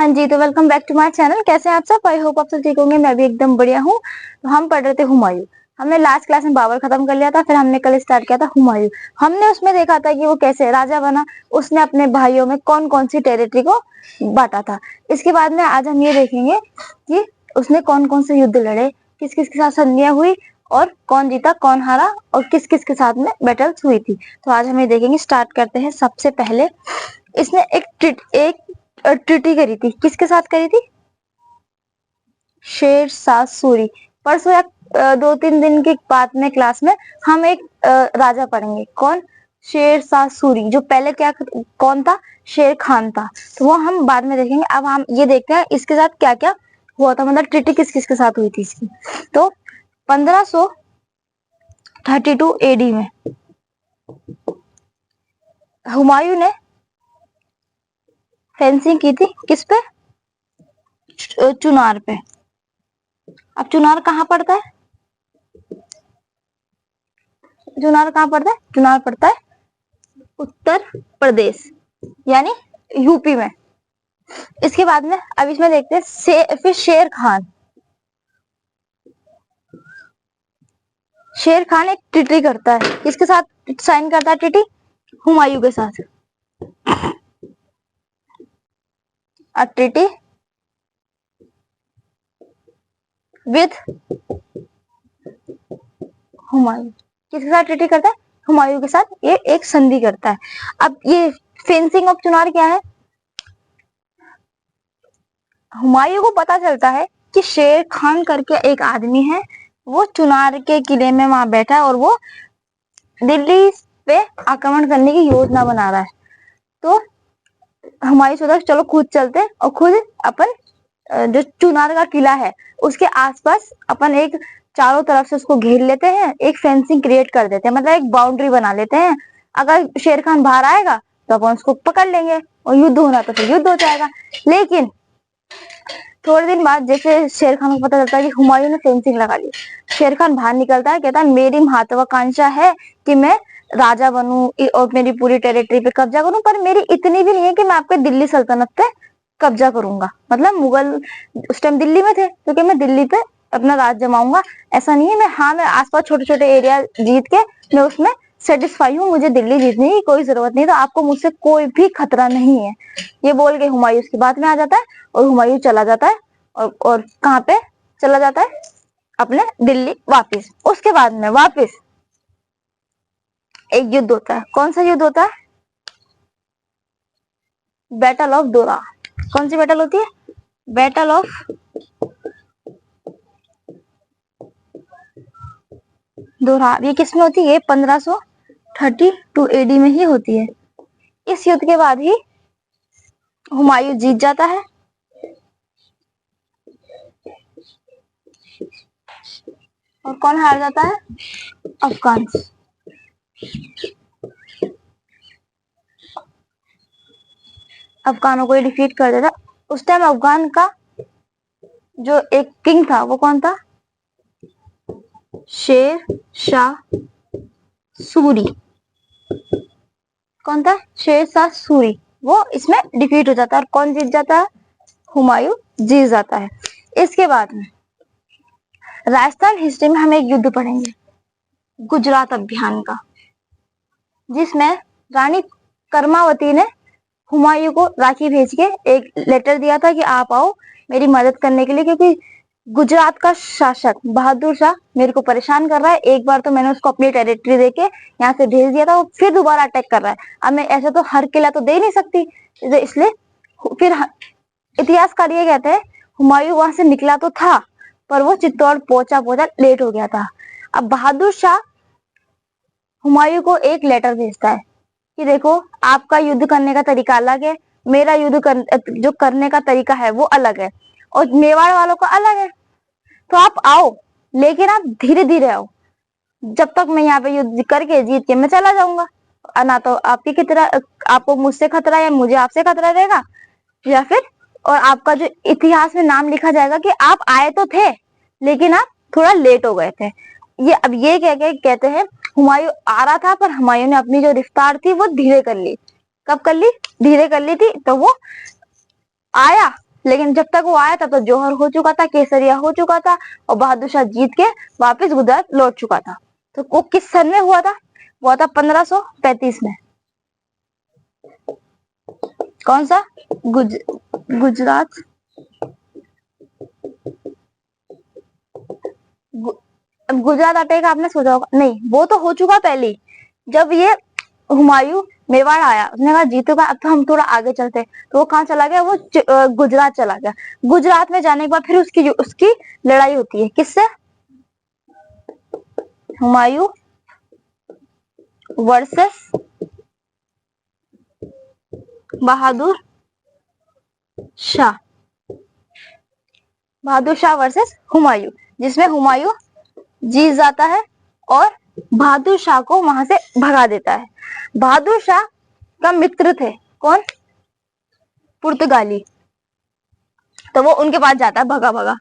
हाँ जी, तो welcome back to my channel. कैसे हैं आप सब? आई होप आप सब ठीक होंगे। मैं भी एकदम बढ़िया हूँ। तो हम पढ़ रहे थे हुमायूं। हमने लास्ट क्लास में बाबर खत्म कर लिया था, फिर हमने कल स्टार्ट किया था हुमायूं। हमने उसमें देखा था कि वो कैसे राजा बना, उसने अपने भाइयों में कौन कौन सी टेरिटरी को बांटा था। इसके बाद में आज हम ये देखेंगे कि उसने कौन कौन से युद्ध लड़े, किस किस के साथ संधियां हुई और कौन जीता कौन हारा और किस किस के साथ में बैटल्स हुई थी। तो आज हम ये देखेंगे। स्टार्ट करते हैं। सबसे पहले इसने एक ट्रीटी करी थी। किसके साथ करी थी? शेर शाह सूरी। परसों या 2-3 दिन की बात में क्लास में हम एक राजा पढ़ेंगे। कौन? शेर शाह सूरी। जो पहले क्या कौन था? शेर खान था। तो वो हम बाद में देखेंगे। अब हम ये देखते हैं इसके साथ क्या क्या हुआ था, मतलब ट्रीटी किस किस के साथ हुई थी इसकी। तो 1532 एडी में हुमायूं ने फेंसिंग की थी। किस पे? चुनार पे। अब चुनार कहाँ पड़ता है? चुनार कहाँ पड़ता है? चुनार पड़ता है उत्तर प्रदेश, यानी यूपी में। इसके बाद में अब इसमें देखते हैं फिर शेर खान। शेर खान एक ट्रीटी करता है। किसके साथ साइन करता है ट्रीटी? हुमायूं के साथ। A treaty with Humayun. किसके साथ ट्रीटी करता है? हुमायूं के साथ ये एक संधि करता है। अब ये फेंसिंग ऑफ चुनार क्या है? हुमायूं को पता चलता है कि शेर खान करके एक आदमी है, वो चुनार के किले में वहां बैठा है और वो दिल्ली पे आक्रमण करने की योजना बना रहा है। तो हुमायूं सोचा चलो खुद चलते और खुद अपन जो चुनार का किला है उसके आसपास अपन एक चारों तरफ से उसको घेर लेते हैं, एक फेंसिंग क्रिएट कर देते हैं, मतलब एक बाउंड्री बना लेते हैं। अगर शेर खान बाहर आएगा तो अपन उसको पकड़ लेंगे और युद्ध होना तो फिर युद्ध हो जाएगा। लेकिन थोड़े दिन बाद जैसे शेर खान को पता चलता है कि हुमायूं ने फेंसिंग लगा ली, शेर खान बाहर निकलता है, कहता है मेरी महत्वाकांक्षा है कि मैं राजा बनूं और मेरी पूरी टेरिटरी पे कब्जा करूं, पर मेरी इतनी भी नहीं है कि मैं आपके दिल्ली सल्तनत पे कब्जा करूंगा। मतलब मुगल उस टाइम दिल्ली में थे तो क्या मैं दिल्ली पे अपना राज जमाऊंगा, ऐसा नहीं है। मैं आसपास छोटे छोटे एरिया जीत के मैं उसमें सेटिस्फाई हूँ, मुझे दिल्ली जीतने की कोई जरूरत नहीं, तो आपको मुझसे कोई भी खतरा नहीं है। ये बोल के हुमायूं उसकी बात में आ जाता है और हुमायूं चला जाता है। और कहाँ पे चला जाता है? अपने दिल्ली वापिस। उसके बाद में वापिस एक युद्ध होता है। कौन सा युद्ध होता है? बैटल ऑफ दोरा। कौन सी बैटल होती है? बैटल ऑफ दोरा। ये किसमें होती है? ये 1532 एडी में ही होती है। इस युद्ध के बाद ही हुमायूं जीत जाता है और कौन हार जाता है? अफगान। अफगानों को डिफीट कर देता। उस टाइम अफगान का जो एक किंग था वो कौन था? शेर शाह सूरी। कौन था? शेर शाह सूरी। वो इसमें डिफीट हो जाता है और कौन जीत जाता है? हुमायूं जीत जाता है। इसके बाद में राजस्थान हिस्ट्री में हम एक युद्ध पढ़ेंगे, गुजरात अभियान का, जिसमें रानी कर्मावती ने हुमायूं को राखी भेज के एक लेटर दिया था कि आप आओ मेरी मदद करने के लिए, क्योंकि गुजरात का शासक बहादुर शाह मेरे को परेशान कर रहा है। एक बार तो मैंने उसको अपनी टेरिटरी देके यहाँ से भेज दिया था, वो फिर दोबारा अटैक कर रहा है। अब मैं ऐसे तो हर किला तो दे ही नहीं सकती, इसलिए फिर इतिहासकार ये कहते हैं हुमायूं वहां से निकला तो था पर वो चित्तौड़ पहुंचा लेट हो गया था। अब बहादुर शाह हुमायूं को एक लेटर भेजता है कि देखो आपका युद्ध करने का तरीका अलग है, मेरा जो करने का तरीका है वो अलग है और मेवाड़ वालों का अलग है। तो आप आओ लेकिन आप धीरे धीरे आओ, जब तक मैं यहाँ पे युद्ध करके जीत के मैं चला जाऊंगा, ना तो आपकी खतरा, आपको मुझसे खतरा या मुझे आपसे खतरा रहेगा, या फिर और आपका जो इतिहास में नाम लिखा जाएगा कि आप आए तो थे लेकिन आप थोड़ा लेट हो गए थे। ये अब ये कहते हैं हुमायूं आ रहा था पर हुमायूं ने अपनी जो रफ्तार थी वो धीरे कर ली। कब कर ली? धीरे कर ली थी। तो वो आया लेकिन जब तक वो आया तब तो जौहर हो चुका था, केसरिया हो चुका था, और बहादुर शाह जीत के वापस गुजरात लौट चुका था। तो वो किस सन में हुआ था? हुआ था 1535 में। कौन सा? गुजरात गुजरात अटैक आपने सोचा होगा, नहीं वो तो हो चुका पहले ही। जब ये हुमायूं मेवाड़ आया, उसने कहा जीतूगा, अब तो हम थोड़ा आगे चलते हैं। तो वो कहाँ चला गया? वो गुजरात चला गया। गुजरात में जाने के बाद फिर उसकी उसकी लड़ाई होती है किससे? हुमायूं वर्सेस बहादुर शाह। बहादुर शाह वर्सेस हुमायूं, जिसमें हुमायूं जीत जाता है और बहादुर शाह को वहां से भगा देता है। बहादुर शाह का मित्र थे कौन? पुर्तगाली। तो वो उनके पास जाता है भगा भगा,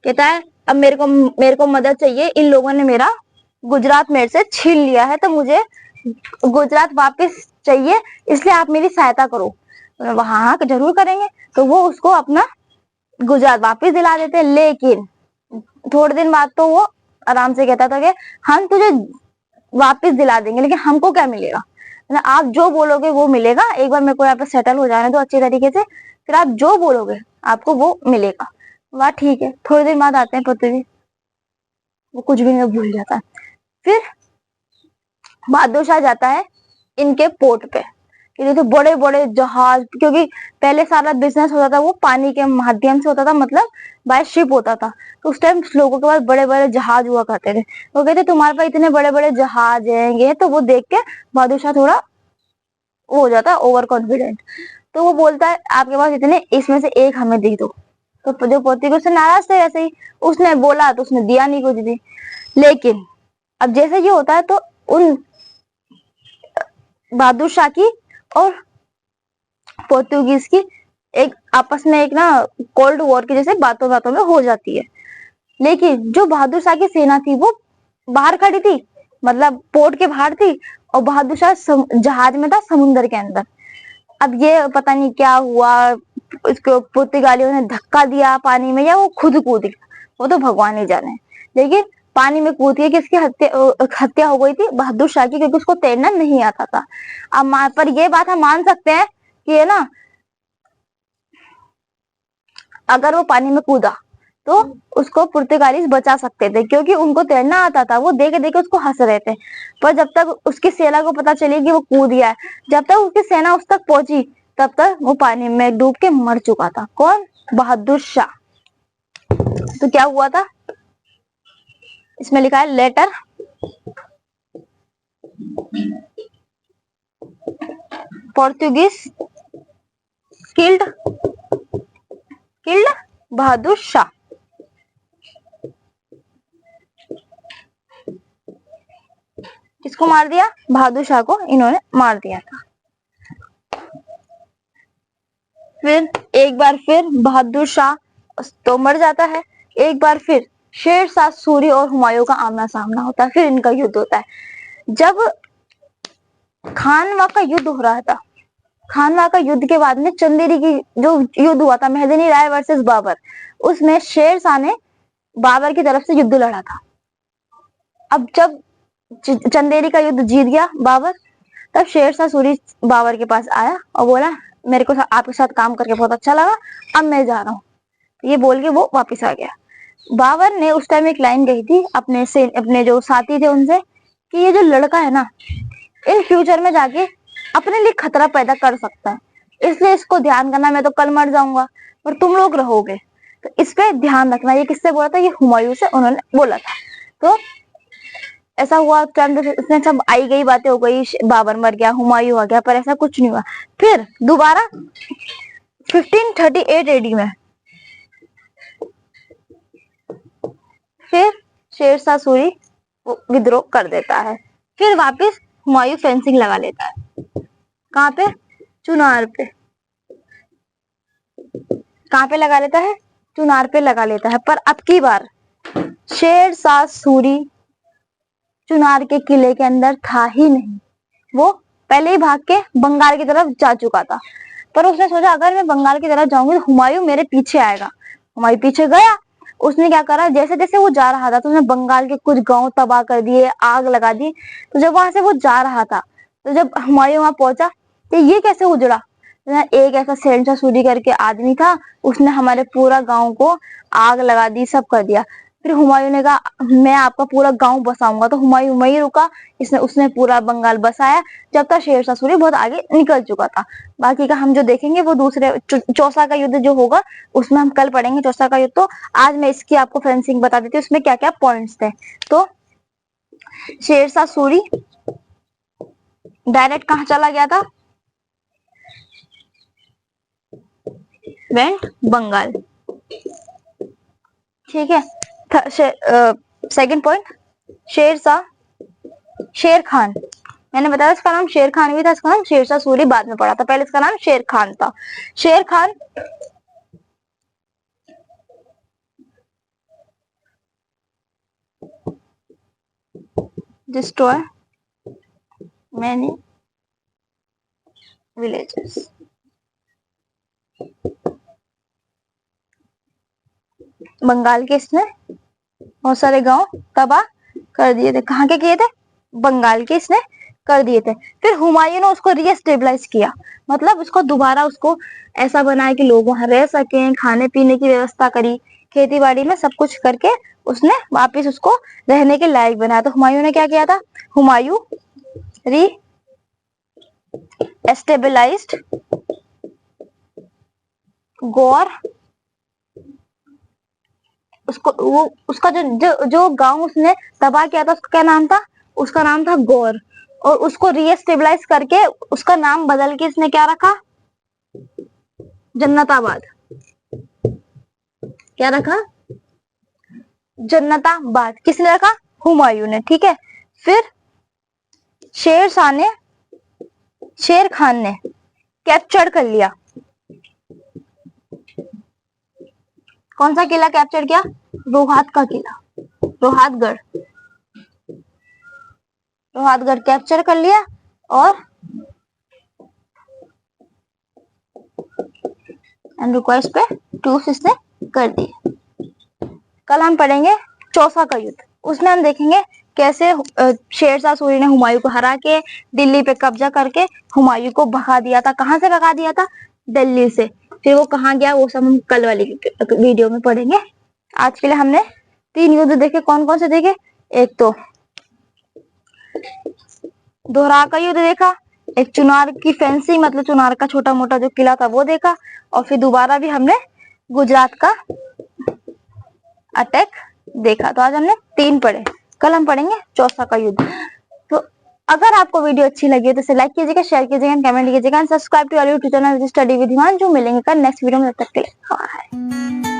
कहता है अब मेरे को मदद चाहिए, इन लोगों ने मेरा गुजरात मेरे से छीन लिया है, तो मुझे गुजरात वापस चाहिए, इसलिए आप मेरी सहायता करो। तो हाँ जरूर करेंगे। तो वो उसको अपना गुजरात वापस दिला देते हैं। लेकिन थोड़े दिन बाद तो वो आराम से कहता था कि हम तुझे वापस दिला देंगे, लेकिन हमको क्या मिलेगा? आप जो बोलोगे वो मिलेगा, एक बार मेरे को यहाँ पे सेटल हो जाने दो अच्छी तरीके से, फिर आप जो बोलोगे आपको वो मिलेगा। वाह ठीक है। थोड़े दिन बाद आते हैं पृथ्वी, वो कुछ भी नहीं भूल जाता है। फिर बहादुर शाह जाता है इनके पोर्ट पे, कि तो बड़े बड़े जहाज, क्योंकि पहले सारा बिजनेस होता था वो पानी के माध्यम से होता था, मतलब बाय शिप होता था। तो उस टाइम लोगों के पास बड़े बड़े जहाज हुआ करते थे। वो कहते तुम्हारे पास इतने बड़े बड़े जहाज हैं ये, तो वो देख के बहादुर शाह थोड़ा वो हो जाता है ओवर कॉन्फिडेंट। तो वो बोलता है आपके पास इतने, इसमें से एक हमें दे दो। तो जो पोर्तुगीज उससे नाराज थे, ऐसे ही उसने बोला तो उसने दिया नहीं कुछ भी। लेकिन अब जैसे ये होता है तो उन बहादुर शाह की और पोर्तुगीज की एक आपस में एक ना कोल्ड वॉर की जैसे बातों बातों में हो जाती है। लेकिन जो बहादुर शाह की सेना थी वो बाहर खड़ी थी, मतलब पोर्ट के बाहर थी, और बहादुर शाह जहाज में था समुद्र के अंदर। अब ये पता नहीं क्या हुआ, इसको पुर्तगालियों ने धक्का दिया पानी में, या वो खुद कूद गया, वो तो भगवान ही जाने। लेकिन पानी में कूद के किसकी हत्या हो गई थी? बहादुर शाह की, क्योंकि उसको तैरना नहीं आता था। अब पर ये बात हम मान सकते हैं कि है ना, अगर वो पानी में कूदा तो उसको पुर्तगालीज बचा सकते थे, क्योंकि उनको तैरना आता था। वो देखे देखे उसको हंस रहे थे। पर जब तक उसकी सेना को पता चली कि वो कूद गया है, जब तक उसकी सेना उस तक पहुंची तब तक वो पानी में डूब के मर चुका था। कौन? बहादुर शाह। तो क्या हुआ था? इसमें लिखा है लेटर पोर्तुगीज किल्ड बहादुर शाह। किसको मार दिया? बहादुर शाह को इन्होंने मार दिया था। फिर एक बार फिर बहादुर शाह तो मर जाता है। एक बार फिर शेर शाह सूरी और हुमायूं का आमना सामना होता है, फिर इनका युद्ध होता है। जब खानवा का युद्ध हो रहा था, खानवा का युद्ध के बाद में चंदेरी की जो युद्ध हुआ था, मेहदीनी राय वर्सेस बाबर, उसमें शेर शाह ने बाबर की तरफ से युद्ध लड़ा था। अब जब चंदेरी का युद्ध जीत गया बाबर, तब शेर शाह सूरी बाबर के पास आया और बोला मेरे को आपके साथ काम करके बहुत अच्छा लगा, अब मैं जा रहा हूँ। ये बोल के वो वापिस आ गया। बाबर ने उस टाइम एक लाइन कही थी अपने जो साथी थे उनसे, कि ये जो लड़का है ना, इन फ्यूचर में जाके अपने लिए खतरा पैदा कर सकता है, इसलिए इसको ध्यान करना। मैं तो कल मर जाऊंगा पर तुम लोग रहोगे, तो इस पे ध्यान रखना। ये किससे बोला था? ये हुमायूं से उन्होंने बोला था। तो ऐसा हुआ, उसने सब आई गई बातें हो गई, बाबर मर गया, हुमायूं आ गया, पर ऐसा कुछ नहीं हुआ। फिर दोबारा 1538 एडी में फिर शेर शाह सूरी विद्रोह कर देता है। फिर वापस हुमायूं फेंसिंग लगा लेता है। कहाँ पे? चुनार पे। कहाँ पे लगा लेता है? चुनार पे लगा लेता है। पर अब की बार शेर शाह सूरी चुनार के किले के अंदर था ही नहीं, वो पहले ही भाग के बंगाल की तरफ जा चुका था। पर उसने सोचा अगर मैं बंगाल की तरफ जाऊंगी तो हुमायूं मेरे पीछे आएगा। हुमायूं पीछे गया। उसने क्या करा, जैसे जैसे वो जा रहा था तो उसने बंगाल के कुछ गांव तबाह कर दिए, आग लगा दी। तो जब वहां से वो जा रहा था, तो जब हुमायूं वहां पहुंचा तो ये कैसे उजड़ा, एक ऐसा शहंशाह सूरी करके आदमी था, उसने हमारे पूरा गांव को आग लगा दी, सब कर दिया। फिर हुमायूं ने कहा मैं आपका पूरा गांव बसाऊंगा, तो हुमायूं वहीं रुका। इसने उसने पूरा बंगाल बसाया, जब तक शेरशाह सूरी बहुत आगे निकल चुका था। बाकी का हम जो देखेंगे वो दूसरे चौसा का युद्ध जो होगा उसमें हम कल पढ़ेंगे चौसा का युद्ध। तो आज मैं इसकी आपको फेंसिंग बता देती हूँ, उसमें क्या क्या पॉइंट्स थे। तो शेरशाह सूरी डायरेक्ट कहाँ चला गया था, वेंट बंगाल। ठीक है। सेकंड पॉइंट, शेरशाह शेर खान, मैंने बताया इसका नाम शेर खान भी था, इसका नाम शेरशाह सूरी बाद में पड़ा था, पहले इसका नाम शेर खान था। Sher Khan destroy many villages, Bengal के इसने बहुत सारे गांव तबाह कर दिए थे। कहाँ के किए थे, बंगाल के इसने कर दिए थे। फिर हुमायूं ने उसको रीस्टेबलाइज किया, मतलब उसको दोबारा उसको ऐसा बनाया कि लोग वहां रह सकें, खाने पीने की व्यवस्था करी, खेती बाड़ी में सब कुछ करके उसने वापिस उसको रहने के लायक बनाया। तो हुमायूं ने क्या किया था, हुमायूं री एस्टेबलाइज्ड गौर, उसको वो उसका जो गांव उसने तबाह किया था उसका क्या नाम था, उसका नाम था गौर। और उसको रीस्टेबलाइज करके उसका नाम बदल के इसने क्या रखा, जन्नताबाद। क्या रखा, जन्नताबाद। किसने रखा, हुमायूं ने। ठीक है। फिर शेरशाह ने, शेर खान ने कैप्चर कर लिया, कौन सा किला कैप्चर किया, रोहत का किला, रोहतगढ़, रोहतगढ़ कैप्चर कर लिया और रिक्वेस्ट पे ट्रूस इसने कर दी। कल हम पढ़ेंगे चौसा का युद्ध, उसमें हम देखेंगे कैसे शेरशाह सूरी ने हुमायूं को हरा के दिल्ली पे कब्जा करके हुमायूं को भगा दिया था। कहाँ से भगा दिया था, दिल्ली से। फिर वो कहाँ गया वो सब हम कल वाली वीडियो में पढ़ेंगे। आज के लिए हमने 3 युद्ध देखे, कौन कौन से देखे, एक तो दोहरा का युद्ध देखा, एक चुनार की फेंसी मतलब चुनार का छोटा मोटा जो किला था वो देखा, और फिर दोबारा भी हमने गुजरात का अटैक देखा। तो आज हमने 3 पढ़े, कल हम पढ़ेंगे चौसा का युद्ध। तो अगर आपको वीडियो अच्छी लगी है तो इसे लाइक कीजिएगा, शेयर कीजिएगा, कमेंट कीजिएगा, subscribe to our YouTube channel study with Himanshu. मिलेंगे कल नेक्स्ट वीडियो में, तब तक के लिए बाय।